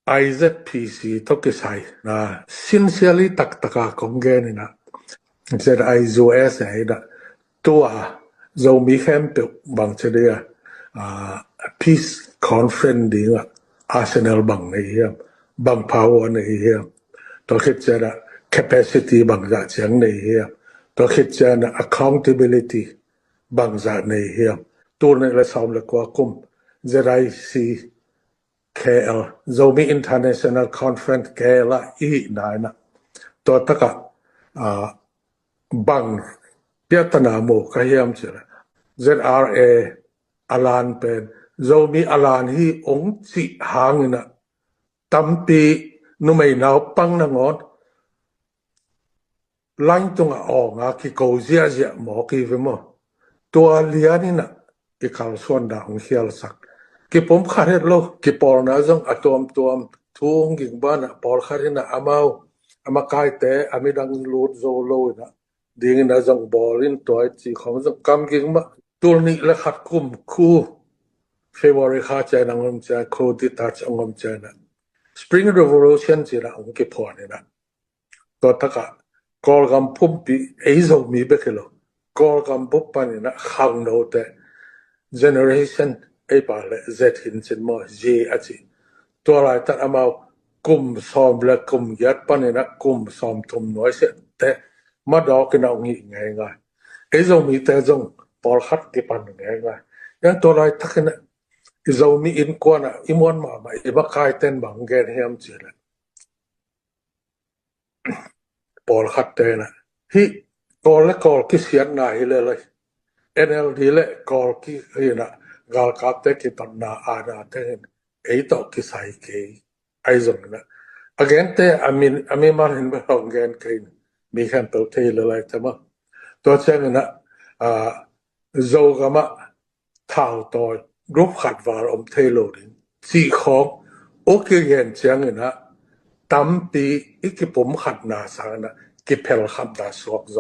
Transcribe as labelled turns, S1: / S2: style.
S1: IZPC to cái sai na sincerely taka kong gen na ZIZOS này đã tua dầu mi khem biểu bằng chế đây peace conference đi ngạ Arsenal bằng này hiểm bằng power này hiểm tôiคิดจะ capacity บางจากเสียงในเฮียตัวคิดจะ accountability บางจากในเฮียตัวในละสองละกว่ากุม ZIC KL Zomi International Conference KL อีนายนะตัวตะกะบางเปียตนาโมกเฮียมเจอ ZRA อลานเป็น Zomi อลานที่องค์สิหางนะตั้มปีนุ่มไม่นาวปังนงอนลังตรงออกอ่ะที่เขาเสียหมอกี่ฟิมตัวเลียนี่นะอีกข่าวส่วนด่างเฮียลสักกี่ผมขาดเหตุโลกี่ปอลนะจังอะตัวทุ่งกิ่งบ้านอ่ะปอลขาดเหตุนะอามาไกลแต่อามีดังรูดโซโลนะดิ่งนะจังบอลินตัวจีของจังกำกิ่งมาตัวนี้และขัดกุมคู่เฟเวอร์ริคาใจนังงมใจโคดิตัชงมใจนะ Spring Revolution จีนะองค์กี่พอนี่นะตัวทักะกอลกัมพุ่มปีไอ้เรามีเบกเหรอกอลกัมพุ่มปานี่นะขังโนแต่ generation ไอ้ป่าเลย Z หินเช่นมั่ว J อาจีตัวอะไรตัดเอามากุมซ้อมและกุมยัดปานี่นะกุมซ้อมทุ่มน้อยเสียแต่มาดอกกันเอางี้ไงไอ้เรามีแต่จงปอลขัดกี่ปันไงยังตัวอะไรทักนะเรามีอินกวนอ่ะอิมวนมาอีบักไก่เต้นบางแกนเฮียมจีเลยปอลขัดเต้นนะที่กอลและกอลที่เสียนนายเลย NLD และกอลที่เฮียนะกาลกับเตกิตันนาอาณาเต้นไอ้ต่อที่ใส่เกยไอ้จงนะagain เต้อามีมาเห็นไปลองแกนเกยมีแค่ตัวเทเลยใช่ไหมตัวเช่นนะโจกมาท่าต่อกรุ๊ปขัดวาร์เทโลดินสี่ของโอเคเห็นเชียงนะตั้มปีอีกผมขัดนาสางนะกิเพลขับดาสวกโจ